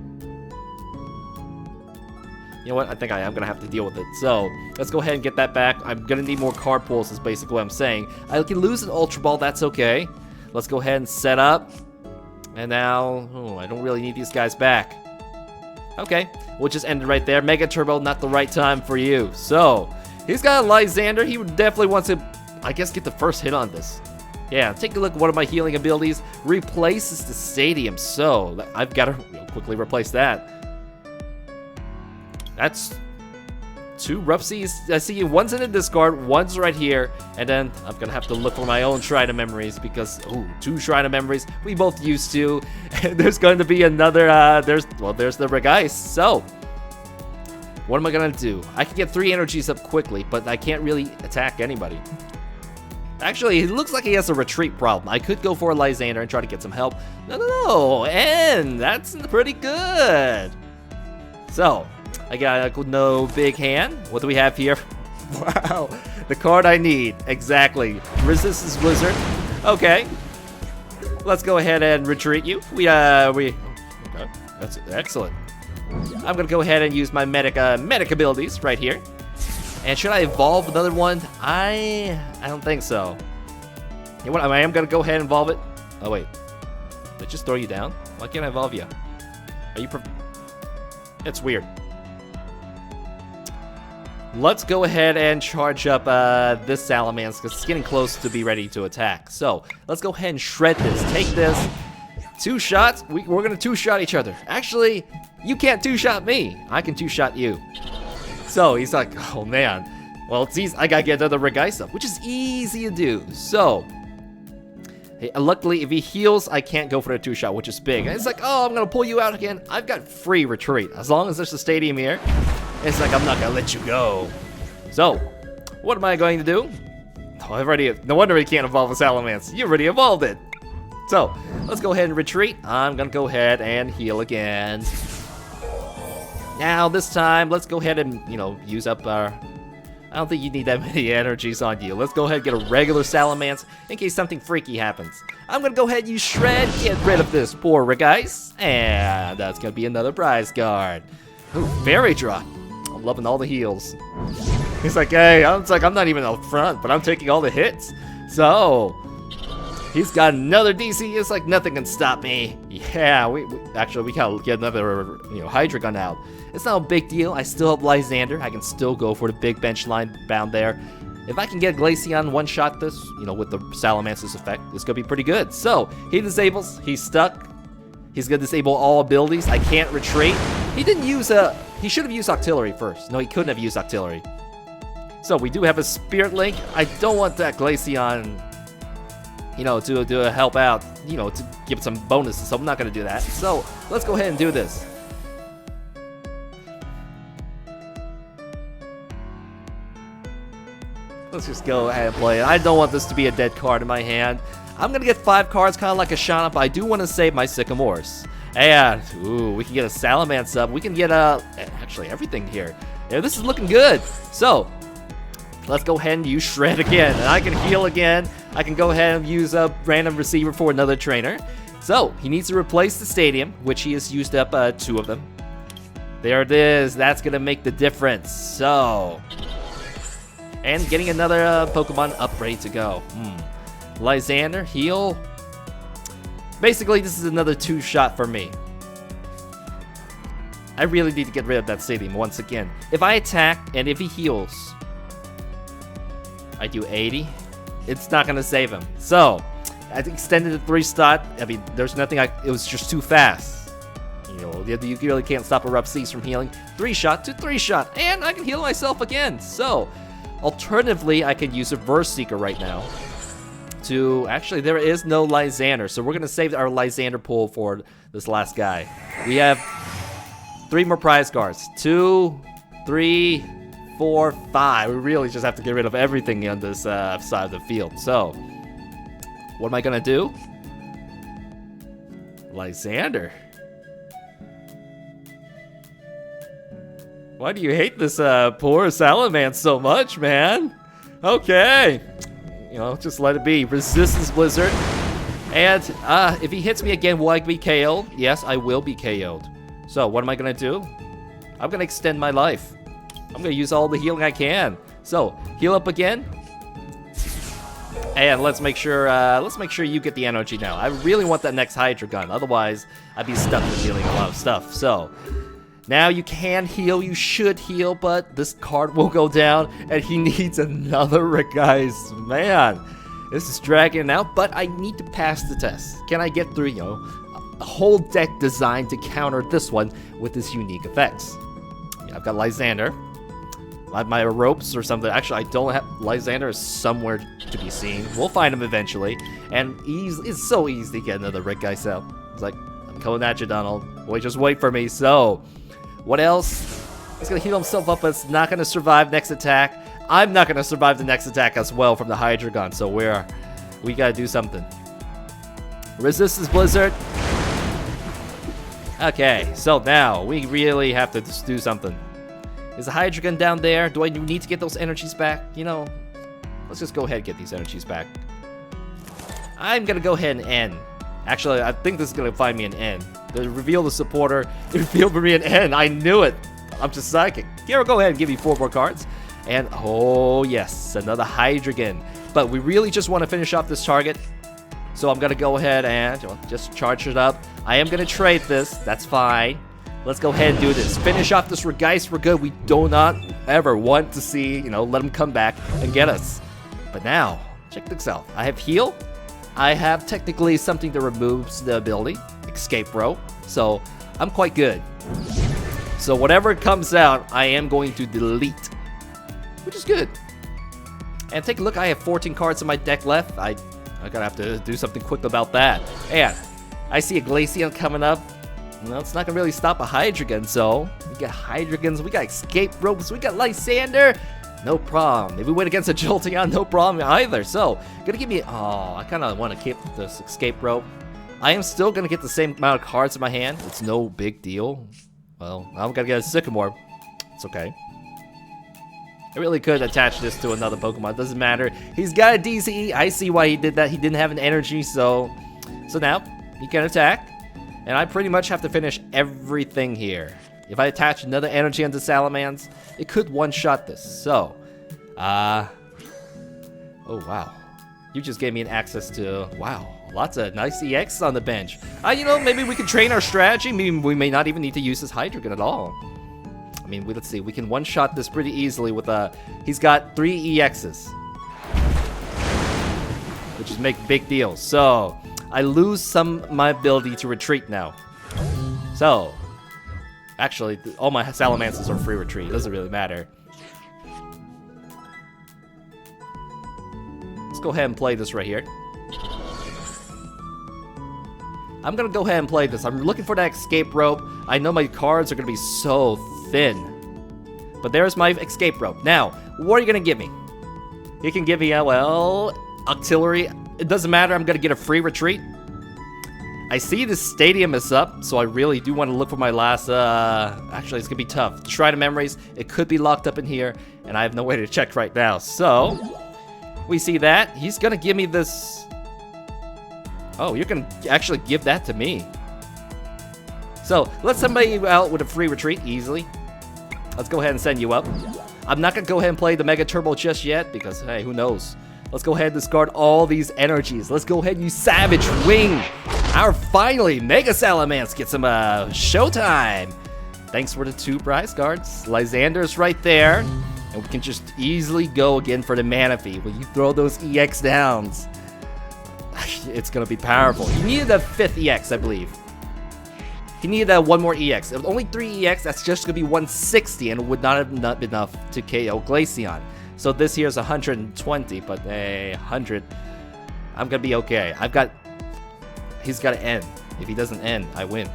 You know what? I think I am going to have to deal with it. So, let's go ahead and get that back. I'm going to need more card pulls is basically what I'm saying. I can lose an Ultra Ball, that's okay. Let's go ahead and set up. And now, I don't really need these guys back. Okay, we'll just end it right there. Mega Turbo, not the right time for you. So, he's got a Lysander. He would definitely want to, I guess, get the first hit on this. Yeah, take a look at one of my healing abilities. Replaces the stadium, so I've got to quickly replace that. That's 2 Rupsies. I see one's in the discard, one's right here, and then I'm going to have to look for my own Shrine of Memories because, 2 Shrine of Memories. We both used to. And there's going to be another, there's the Regice. So, what am I going to do? I can get 3 energies up quickly, but I can't really attack anybody. Actually, it looks like he has a retreat problem. I could go for a Lysander and try to get some help. No, and that's pretty good. So, I got a no big hand. What do we have here? Wow, the card I need. Exactly. Resistance Blizzard. Okay. Let's go ahead and retreat you. Okay, that's excellent. I'm gonna go ahead and use my medic abilities right here. And should I evolve another one? I don't think so. You know what? I am gonna go ahead and evolve it. Oh wait, did I just throw you down? Why can't I evolve you? Are you? It's weird. Let's go ahead and charge up this Salamence because it's getting close to be ready to attack. So let's go ahead and shred this. Take this. 2 shots. We're gonna 2-shot each other. Actually, you can't 2-shot me. I can 2-shot you. So he's like, oh man, well it's easy. I gotta get another Regice up, which is easy to do. So, hey, luckily if he heals, I can't go for the 2-shot, which is big. And it's like, oh, I'm gonna pull you out again. I've got free retreat as long as there's a stadium here. It's like I'm not gonna let you go. So, what am I going to do? Oh, no wonder he can't evolve a Salamence. You already evolved it. So, let's go ahead and retreat. I'm gonna go ahead and heal again. Now, this time, let's go ahead and, use up our... I don't think you need that many energies on you. Let's go ahead and get a regular Salamence in case something freaky happens. I'm gonna go ahead and use Shred, get rid of this poor Regice, and that's gonna be another prize card. Ooh, Fairy Drop. I'm loving all the heals. He's like, hey, I'm not even up front, but I'm taking all the hits. So, he's got another DC. It's like nothing can stop me. Yeah, we gotta get another, Hydra Gun out. It's not a big deal. I still have Lysander. I can still go for the big bench line bound there. If I can get Glaceon one-shot this, with the Salamance's effect, it's gonna be pretty good. So, he disables. He's stuck. He's gonna disable all abilities. I can't retreat. He didn't use he should have used Octillery first. No, he couldn't have used Octillery. So, we do have a Spirit Link. I don't want that Glaceon, to help out, to give it some bonuses. So, I'm not gonna do that. So, let's go ahead and do this. Let's just go ahead and play it. I don't want this to be a dead card in my hand. I'm going to get 5 cards, kind of like a Shauna, but I do want to save my Sycamores. And, ooh, we can get a Salamence up. We can get, actually everything here. Yeah, this is looking good. So, let's go ahead and use Shred again. And I can heal again. I can go ahead and use a random receiver for another trainer. So, he needs to replace the stadium, which he has used up 2 of them. There it is. That's going to make the difference. So... and getting another Pokemon up ready to go. Lysander, heal. Basically, this is another 2-shot for me. I really need to get rid of that stadium once again. If I attack and if he heals, I do 80. It's not going to save him. So, I extended the 3-slot. I mean, there's nothing it was just too fast. You really can't stop a Rough Seas from healing. 3-shot to 3-shot. And I can heal myself again. So... alternatively, I can use a Verse Seeker right now to... actually, there is no Lysander, so we're going to save our Lysander pool for this last guy. We have 3 more prize cards. 2, 3, 4, 5. We really just have to get rid of everything on this side of the field. So, what am I going to do? Lysander. Why do you hate this poor Salamence so much, man? Okay. Just let it be. Resistance Blizzard. And if he hits me again, will I be KO'd? Yes, I will be KO'd. So, what am I going to do? I'm going to extend my life. I'm going to use all the healing I can. So, heal up again. And let's make sure you get the energy now. I really want that next Hydra Gun. Otherwise, I'd be stuck with healing a lot of stuff. So... now you can heal, you should heal, but this card will go down, and he needs another Regice. Man, this is dragging out, but I need to pass the test. Can I get through, a whole deck designed to counter this one with his unique effects? I've got Lysander. I have my ropes or something. Actually, I don't have... Lysander is somewhere to be seen. We'll find him eventually, and it's so easy to get another Regice out. It's like, I'm coming at you, Donald. Just wait for me. So... what else? He's going to heal himself up, but it's not going to survive next attack. I'm not going to survive the next attack as well from the Hydra Gun, so we got to do something. Resistance Blizzard. Okay, so now we really have to just do something. Is the Hydra Gun down there? Do I need to get those energies back? Let's just go ahead and get these energies back. I'm going to go ahead and end. Actually, I think this is going to find me an N. Reveal the supporter. It revealed for me an N. I knew it. I'm just psychic. Here, go ahead and give me 4 more cards. And, oh, yes, another Hydra Gun. But we really just want to finish off this target. So I'm going to go ahead and just charge it up. I am going to trade this. That's fine. Let's go ahead and do this. Finish off this Regice. We're good. We do not ever want to see, let him come back and get us. But now, check this out. I have Heal. I have technically something that removes the ability. Escape Rope. So, I'm quite good. So, whatever comes out, I am going to delete. Which is good. And take a look. I have 14 cards in my deck left. I gotta have to do something quick about that. And I see a Glaceon coming up. No, it's not gonna really stop a Hydra Gun, so we got Hydra Guns, we got Escape Ropes, we got Lysander. No problem. If we win against a Jolteon, no problem either. So, gonna give me... oh, I kind of want to keep this Escape Rope. I am still gonna get the same amount of cards in my hand. It's no big deal. Well, I'm gonna get a Sycamore. It's okay. I really could attach this to another Pokemon. Doesn't matter. He's got a DCE. I see why he did that. He didn't have an energy, so now he can attack. And I pretty much have to finish everything here. If I attach another energy onto Salamence, it could one-shot this. So, oh wow. You just gave me an access to, wow, lots of nice EX on the bench. You know, maybe we can train our strategy. Maybe we may not even need to use this Hydreigon at all. I mean, let's see. We can one-shot this pretty easily with he's got 3 EXs, which is make big deals. So I lose my ability to retreat now. So actually, all my Salamances are free retreat. It doesn't really matter. Let's go ahead and play this right here. I'm gonna go ahead and play this. I'm looking for that escape rope. I know my cards are gonna be so thin, but there's my escape rope. Now, what are you gonna give me? He can give me well, auxiliary. It doesn't matter. I'm gonna get a free retreat. I see the stadium is up, so I really do want to look for my last. Actually, it's gonna be tough. The Shrine of Memories. It could be locked up in here, and I have no way to check right now. So we see that he's gonna give me this. Oh, you're gonna actually give that to me. So let somebody out with a free retreat easily. Let's go ahead and send you up. I'm not gonna go ahead and play the Mega Turbo just yet because hey, who knows? Let's go ahead and discard all these energies. Let's go ahead and use Savage Wing. Our finally Mega Salamence gets some showtime. Thanks for the 2 prize cards. Lysander's right there, and we can just easily go again for the Manaphy. When you throw those EX downs, it's gonna be powerful. He needed a 5th EX, I believe. He needed that 1 more EX. It was only 3 EX, that's just gonna be 160, and it would not have been enough to KO Glaceon. So this here is 120, but 100. I'm gonna be okay. He's gotta end. If he doesn't end, I win.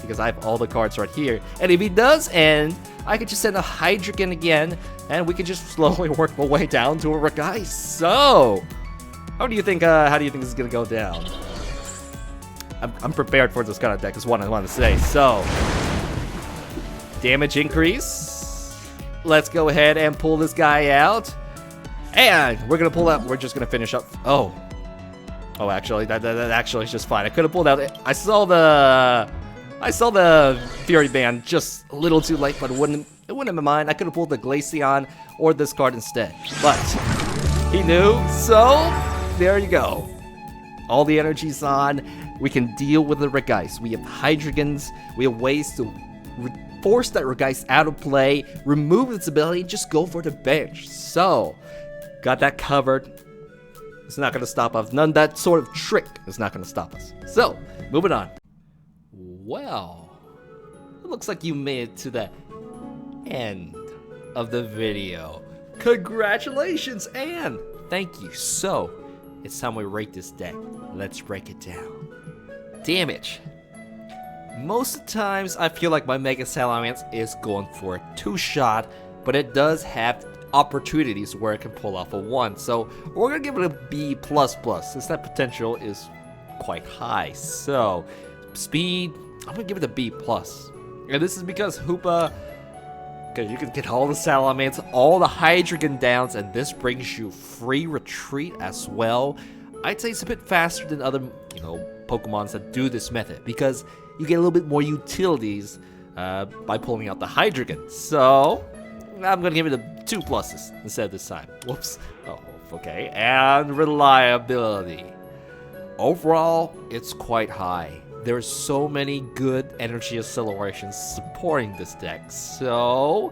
Because I have all the cards right here. And if he does end, I could just send a Hydreigon again, and we could just slowly work my way down to a Regice. So, how do you think this is gonna go down? I'm prepared for this kind of deck, is what I want to say. So, damage increase. Let's go ahead and pull this guy out. And we're gonna pull out, we're just gonna finish up. Oh, actually, that actually is just fine. I could have pulled out, I saw the Fury Band just a little too late, but it wouldn't have been mine. I could have pulled the Glaceon or this card instead, but he knew, so there you go. All the energy's on. We can deal with the Regice. We have Hydreigons. We have ways to force that Regice out of play, remove its ability, and just go for the bench. So, got that covered. It's not going to stop us. None of that sort of trick is not going to stop us. So, moving on. Well, it looks like you made it to the end of the video. Congratulations, and thank you. So, it's time we rate this deck. Let's break it down. Damage. Most of the times, I feel like my Mega Salamence is going for a 2-shot, but it does have opportunities where it can pull off a 1. So we're gonna give it a B++, since that potential is quite high. So speed, I'm gonna give it a B+. And this is because Hoopa, because you can get all the Salamence, all the Hydreigon downs, and this brings you free retreat as well. I'd say it's a bit faster than other, Pokemons that do this method, because you get a little bit more utilities by pulling out the Hydreigon. So I'm gonna give it a 2 pluses instead this time. Whoops. Oh, okay. And reliability. Overall, it's quite high. There's so many good energy accelerations supporting this deck. So,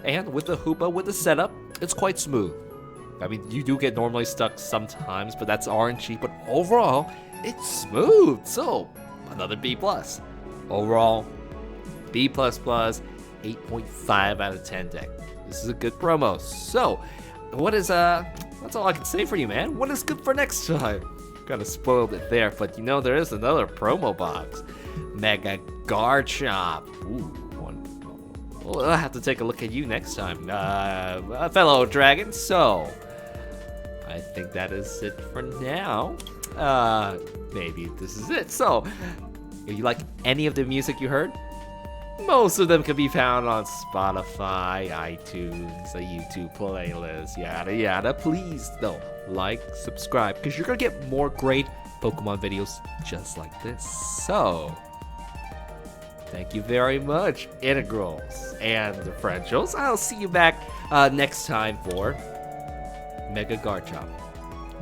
and with the Hoopa, with the setup, it's quite smooth. I mean, you do get normally stuck sometimes, but that's RNG. But overall, it's smooth. So, another B+. Overall, B++, 8.5 out of 10 deck. This is a good promo. So, that's all I can say for you, man. What is good for next time? Kind of spoiled it there, but there is another promo box. Mega Garchomp. Ooh, well, I'll have to take a look at you next time, fellow dragon. So, I think that is it for now. Maybe this is it. So, if you like any of the music you heard, Most of them can be found on Spotify, iTunes, a YouTube playlist, yada yada. Please, though, like, subscribe, because you're going to get more great Pokemon videos just like this. So, thank you very much, Integrals and Differentials. I'll see you back next time for Mega Garchomp.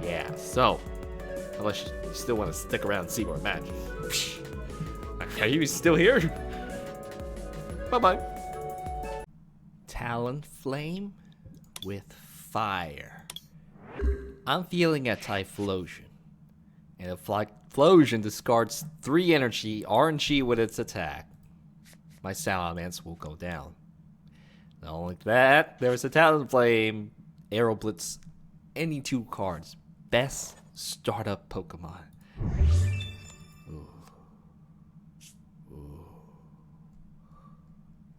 Yeah, so, unless you still want to stick around and see more matches. Are you still here? Bye-bye. Talonflame with fire. I'm feeling a Typhlosion. And if Typhlosion discards 3 energy RNG with its attack, my Salamence will go down. Not only that, there's a Talonflame, Aero Blitz, any 2 cards. Best startup Pokemon.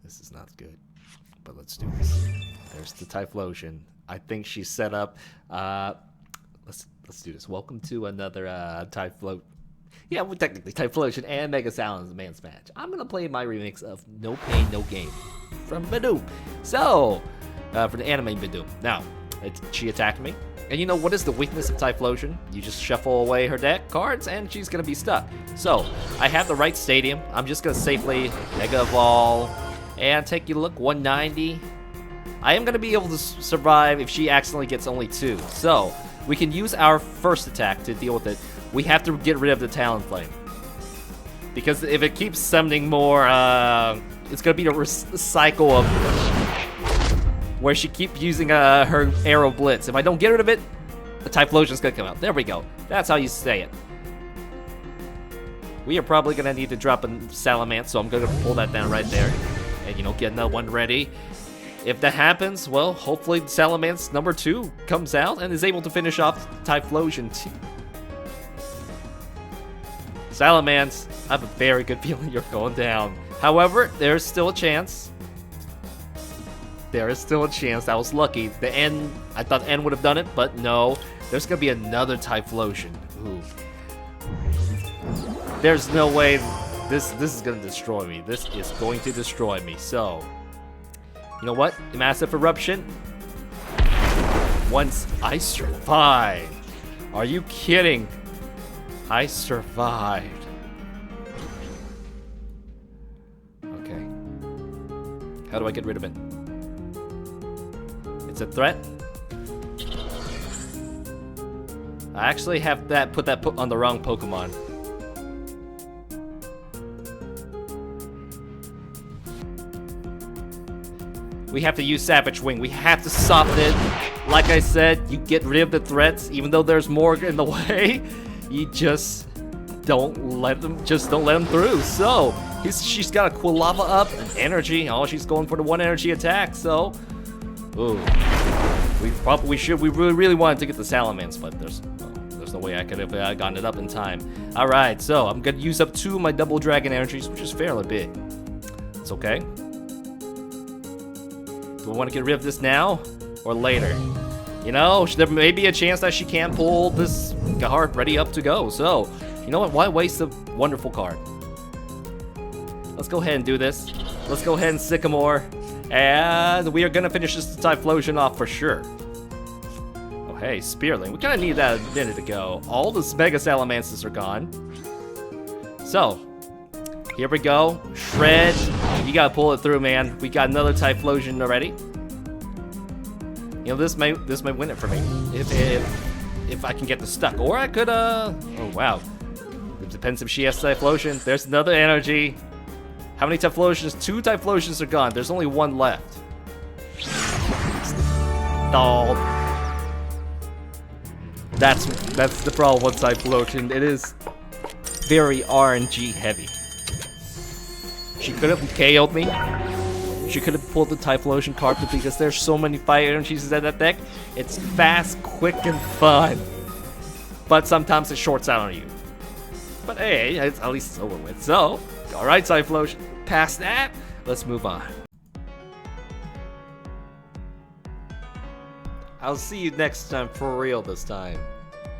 This is not good, but let's do this. There's the Typhlosion. I think she's set up. Let's do this. Welcome to another Typhlosion. Yeah, well, technically Typhlosion and Mega Salamence match. I'm gonna play my remix of No Pain, No Gain from Badoom. So, for the anime Badoom. Now, she attacked me. And you know what is the weakness of Typhlosion? You just shuffle away her deck cards and she's gonna be stuck. So, I have the right stadium. I'm just gonna safely Mega Evolve and take a look, 190. I am gonna be able to survive if she accidentally gets only 2. So, we can use our first attack to deal with it. We have to get rid of the Talonflame. Because if it keeps summoning more, it's gonna be a cycle of where she keeps using her Aero Blitz. If I don't get rid of it, the Typhlosion's gonna come out. There we go. That's how you say it. We are probably gonna need to drop a Salamence, so I'm gonna pull that down right there. And, you know, get another one ready. If that happens, well, hopefully Salamence number 2 comes out and is able to finish off Typhlosion 2. Salamence, I have a very good feeling you're going down. However, there's still a chance. There is still a chance. I was lucky. The N, I thought N would have done it, but no. There's going to be another Typhlosion. Ooh. There's no way this is going to destroy me. This is going to destroy me. So, you know what? Massive Eruption. Once I survived. Are you kidding? I survived. Okay. How do I get rid of it? It's a threat. I actually have put that on the wrong Pokemon. We have to use Savage Wing. We have to soften it. Like I said, you get rid of the threats, even though there's more in the way. You just don't let them through. So she's got a Quilava up, an energy. Oh, she's going for the 1 energy attack. So, ooh, we really wanted to get the Salamence, but there's no way I could have gotten it up in time. All right, so I'm gonna use up 2 of my double dragon energies, which is fairly big. It's okay. Do I want to get rid of this now or later? You know, there may be a chance that she can't pull this card ready up to go. So, you know what? Why waste a wonderful card? Let's go ahead and do this. Let's go ahead and Sycamore. And we are going to finish this Typhlosion off for sure. Oh, hey, Spearling. We kind of need that a minute ago. All the Mega Salamances are gone. So, here we go. Shred. You got to pull it through, man. We got another Typhlosion already. You know, this may win it for me if I can get this stuck, or I could oh wow, it depends if she has Typhlosion. There's another energy. How many Typhlosions? 2 Typhlosions are gone. There's only 1 left. Oh, that's the problem with Typhlosion. It is very RNG heavy. She could have KO'd me. She could have pulled the Typhlosion card because there's so many fire energies in that deck. It's fast, quick, and fun. But sometimes it shorts out on you. But hey, at least it's over with. So, alright Typhlosion, past that, let's move on. I'll see you next time for real this time.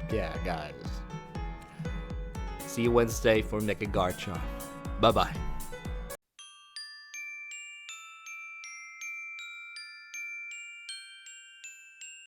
Yeah, guys. See you Wednesday for Mega Garchomp. Bye-bye.